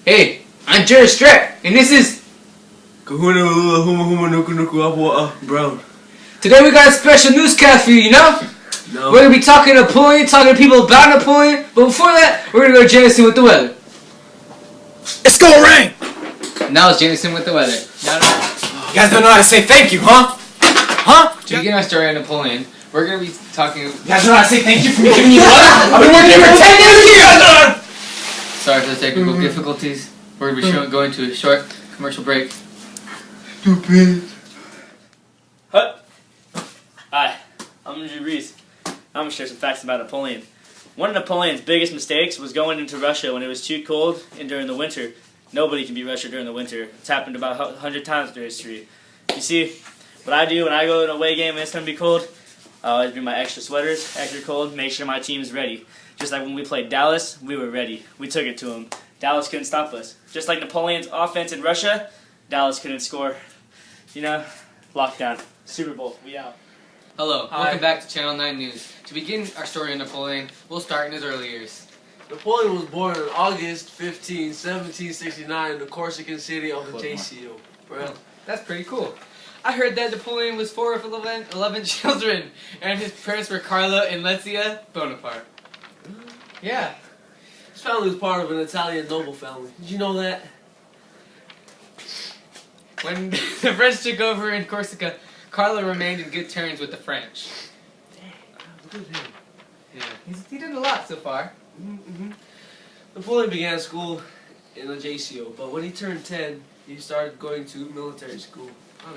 Hey, I'm Jerry Strap, and this is Kahuna Huma Nuku Nuku Brown. Today we got a special newscast for you, No. We're gonna be talking Napoleon, talking to people about Napoleon, but before that, we're gonna go Jameson with the weather. It's gonna rain! Now it's Jameson with the weather. You guys don't know how to say thank you, huh? Huh? To begin our story on Napoleon, we're gonna be talking. You guys don't know how to say thank you for me giving you weather? I've been working here for 10 years here! Sorry for the technical difficulties. We're gonna be going to a short commercial break. Stupid. Hi, I'm Drew Reese. I'm going to share some facts about Napoleon. One of Napoleon's biggest mistakes was going into Russia when it was too cold and during the winter. Nobody can beat Russia during the winter. It's happened about 100 times through history. You see, what I do when I go to an away game and it's going to be cold, I always bring my extra sweaters, extra cold, make sure my team's ready. Just like when we played Dallas, we were ready. We took it to them. Dallas couldn't stop us. Just like Napoleon's offense in Russia, Dallas couldn't score. You know, lockdown. Super Bowl, we out. Hello, welcome back to Channel 9 News. To begin our story on Napoleon, we'll start in his early years. Napoleon was born on August 15, 1769 in the Corsican city of Ajaccio. Bro. That's pretty cool. I heard that Napoleon was 4 of 11 children, and his parents were Carlo and Letizia Bonaparte. Yeah. His family was part of an Italian noble family. Did you know that? When the French took over in Corsica, Carlo remained in good terms with the French. Dang, look at him. Yeah, he did a lot so far. Mm-hmm. Napoleon began school in Ajaccio, but when he turned 10, he started going to military school.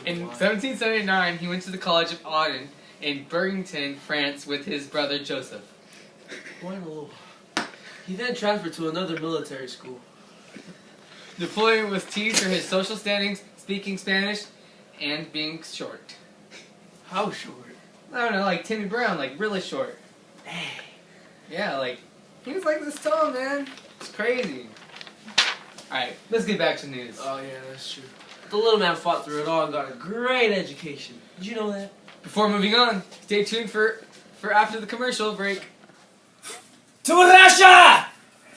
In 1779, he went to the College of Audun in Burlington, France, with his brother Joseph. Bueno. He then transferred to another military school. Napoleon was teased for his social standings, speaking Spanish, and being short. How short? I don't know, like Timmy Brown, like really short. Dang. Yeah, like, he was like this tall, man. It's crazy. Alright, let's get back to news. Oh yeah, that's true. The little man fought through it all and got a great education. Did you know that? Before moving on, stay tuned for after the commercial break. To Russia!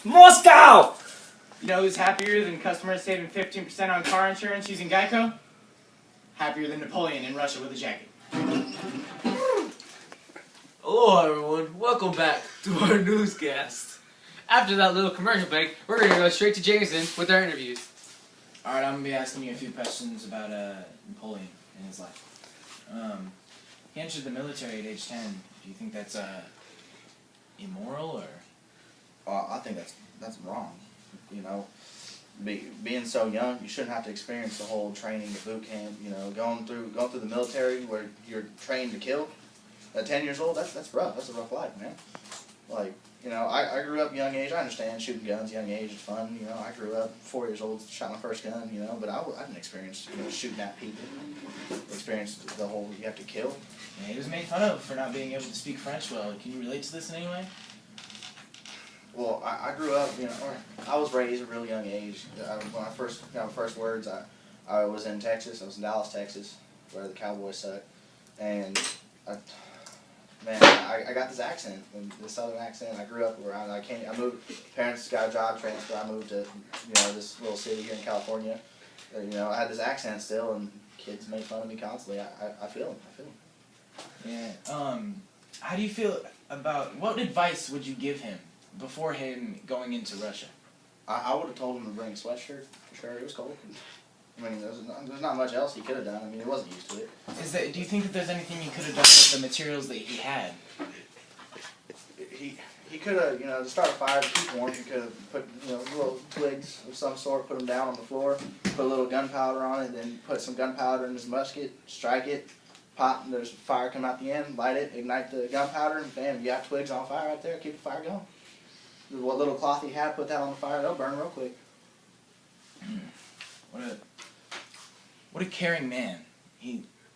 Moscow! You know who's happier than customers saving 15% on car insurance using Geico? Happier than Napoleon in Russia with a jacket. Hello everyone, welcome back to our newscast. After that little commercial break, we're going to go straight to Jameson with our interviews. Alright, I'm going to be asking you a few questions about Napoleon and his life. He entered the military at age 10. Do you think that's immoral or? I think that's wrong. You know, being so young, you shouldn't have to experience the whole training, the boot camp. You know, going through the military where you're trained to kill. At 10 years old, that's rough. That's a rough life, man. Like, you know, I grew up young age. I understand shooting guns young age is fun. You know, I grew up 4 years old, shot my first gun. You know, but I didn't experience shooting at people. Experienced the whole you have to kill. Yeah, he was made fun of for not being able to speak French well. Can you relate to this in any way? Well, I grew up, you know, I was raised at a real young age. When I first got my first words, I was in Texas. I was in Dallas, Texas, where the Cowboys suck. And, I got this accent, this southern accent. I grew up around, I moved, parents got a job transfer. I moved to, this little city here in California. I had this accent still, and kids made fun of me constantly. I feel them. Yeah. How do you feel about, what advice would you give him before him going into Russia? I would have told him to bring a sweatshirt, for sure. It was cold. I mean, there's not much else he could have done. I mean, he wasn't used to it. Do you think that there's anything you could have done with the materials that he had? He could have, to start a fire to keep warm, he could have put, little twigs of some sort, put them down on the floor, put a little gunpowder on it, then put some gunpowder in his musket, strike it, pop, and there's fire come out the end, light it, ignite the gunpowder, and bam, you got twigs on fire right there, keep the fire going. What little cloth he had, put that on the fire, they'll burn real quick. What a caring man.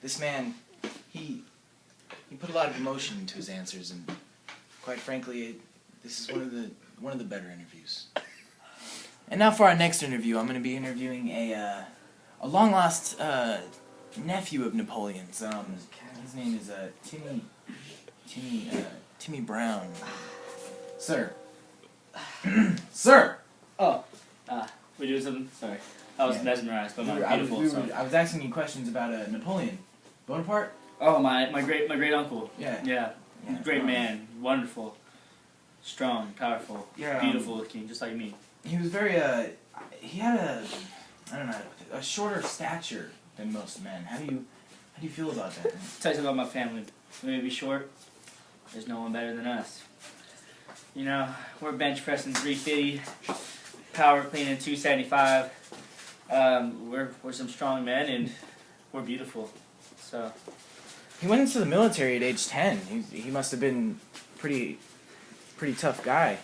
This man put a lot of emotion into his answers, and quite frankly, this is one of the better interviews. And now for our next interview, I'm going to be interviewing a long lost nephew of Napoleon's. His name is Timmy Brown. Sir. Sir. What We doing something? Sorry. I was Yeah. mesmerized by my I beautiful son. was asking you questions about Napoleon Bonaparte. Oh, my great uncle. Yeah. Yeah. Yeah. Great man. Wonderful. Strong, powerful, Yeah, beautiful looking, just like me. He was very he had a shorter stature than most men. How do you feel about that? Tell you something about my family. We may be short. There's no one better than us. You know, we're bench pressing 350, power cleaning 275. We're some strong men and we're beautiful. So He went into the military at age 10. He must have been pretty tough guy.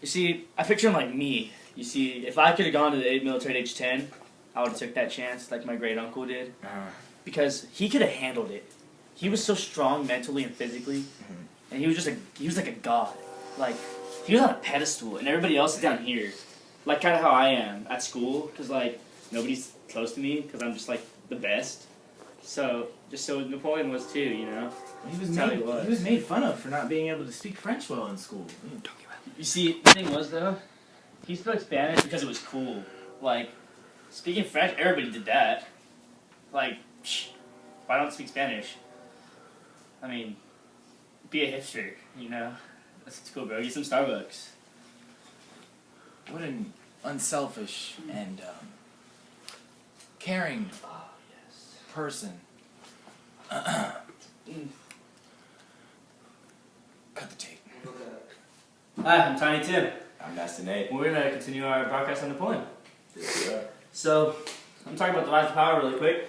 you see, I picture him like me. You see, if I could have gone to the military at age 10, I would have took that chance like my great uncle did. Because he could have handled it. He was so strong mentally and physically, and he was like a god. Like he was on a pedestal, and everybody else is down here, like kind of how I am at school, because like nobody's close to me, because I'm just like the best. So just so Napoleon was too, you know. He That's was made fun of for not being able to speak French well in school. You see, the thing was though, he spoke Spanish because it was cool. Like speaking French, everybody did that. Like, why don't speak Spanish? I mean, be a hipster, you know? That's cool, bro. Get some Starbucks. What an unselfish and caring person. Cut the tape. Hi, I'm Tiny Tim. I'm Nasty Nate. We're going to continue our broadcast on Napoleon. Yes, we are. So, I'm talking about the rise of power really quick.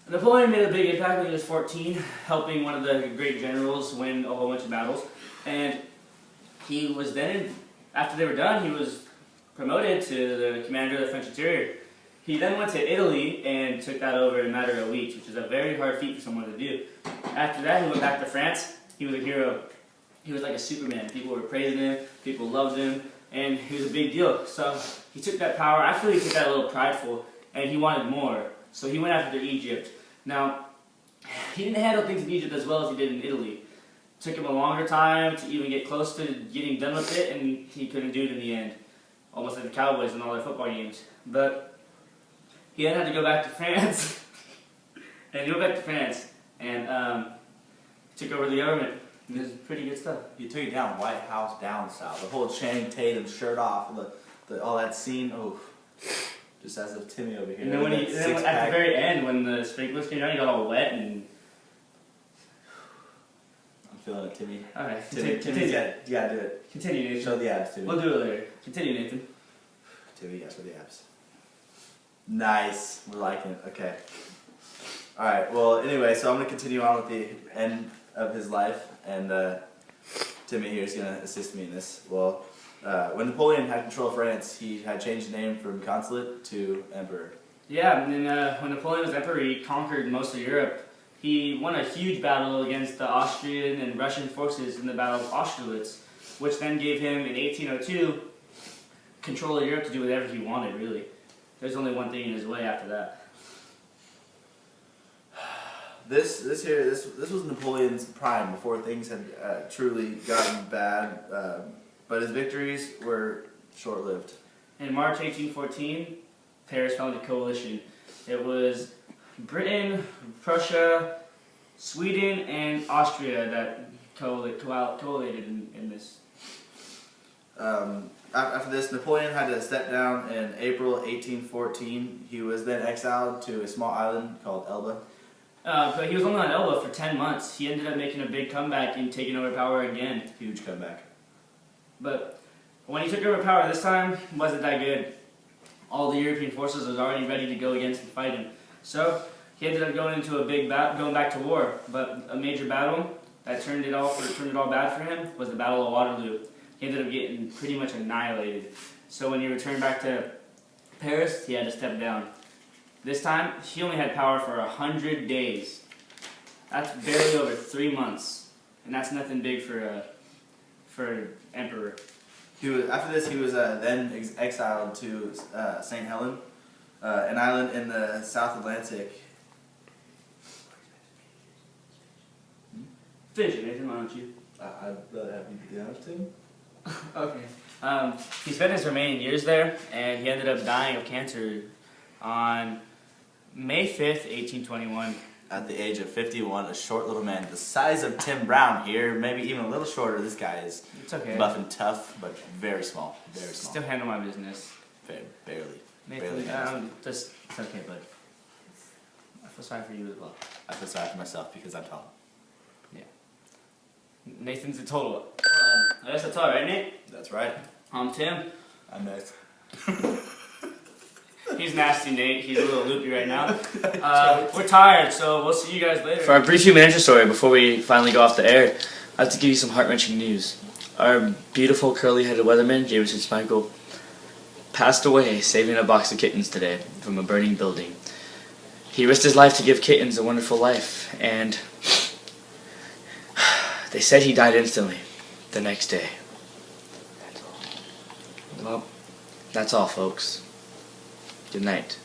Napoleon made a big impact when he was 14, helping one of the great generals win a whole bunch of battles. And he was then, after they were done, he was promoted to the commander of the French interior. He then went to Italy and took that over in a matter of weeks, which is a very hard feat for someone to do. After that, he went back to France. He was a hero. He was like a Superman. People were praising him, people loved him, and he was a big deal. So he took that power. I feel he took that a little prideful, and he wanted more. So he went after Egypt. Now, he didn't handle things in Egypt as well as he did in Italy. It took him a longer time to even get close to getting done with it, and he couldn't do it in the end. Almost like the Cowboys in all their football games. But he then had to go back to France. And he went back to France and took over the government. It was pretty good stuff. You took it down White House down south. The whole Channing Tatum shirt off, all that scene. Oh, just as if Timmy over here. And then, at the very end, when the sprinklers came down, he got all wet and. I'm feeling it, Timmy. Alright, Timmy, continue. you gotta do it. Continue, Nathan. Show the abs, Timmy. We'll do it later. Continue, Nathan. Timmy, you gotta show the abs. Nice. We're liking it. Okay. Alright, well, anyway, so I'm gonna continue on with the end of his life, and Timmy here is gonna assist me in this. Well, when Napoleon had control of France, he had changed the name from consulate to emperor. Yeah, and then when Napoleon was emperor, he conquered most of Europe. He won a huge battle against the Austrian and Russian forces in the Battle of Austerlitz, which then gave him, in 1802, control of Europe to do whatever he wanted, really. There's only one thing in his way after that. This was Napoleon's prime before things had truly gotten bad, but his victories were short-lived. In March 1814, Paris founded a coalition. It was Britain, Prussia, Sweden, and Austria that collated in this. After this, Napoleon had to step down in April 1814. He was then exiled to a small island called Elba. But he was only on Elba for 10 months. He ended up making a big comeback and taking over power again. Huge comeback. But when he took over power this time, it wasn't that good. All the European forces was already ready to go against and fight him. So he ended up going into a big going back to war. But a major battle that turned it all bad for him was the Battle of Waterloo. He ended up getting pretty much annihilated. So when he returned back to Paris, he had to step down. This time, he only had power for 100 days. That's barely over 3 months, and that's nothing big for emperor. After this, he was then exiled to St. Helena, an island in the South Atlantic. Finish it, Nathan, why don't you? I'd rather have you be honest, Tim. Okay. He spent his remaining years there, and he ended up dying of cancer on May 5th, 1821. At the age of 51, a short little man the size of Tim Brown here, maybe even a little shorter. This guy is It's okay. buff and tough, but very small. Very small. Still handle my business. Barely. Nathan, Barely. it's okay, bud. I feel sorry for you as well. I feel sorry for myself because I'm tall. Nathan's a total. I guess that's all right, Nate. That's right. I'm Tim. I'm nice. He's nasty, Nate. He's a little loopy right now. We're tired, so we'll see you guys later. For our brief human interest story, before we finally go off the air, I have to give you some heart-wrenching news. Our beautiful curly-headed weatherman, Jameson Michael, passed away saving a box of kittens today from a burning building. He risked his life to give kittens a wonderful life, and they said he died instantly the next day. Well, that's all, folks. Good night.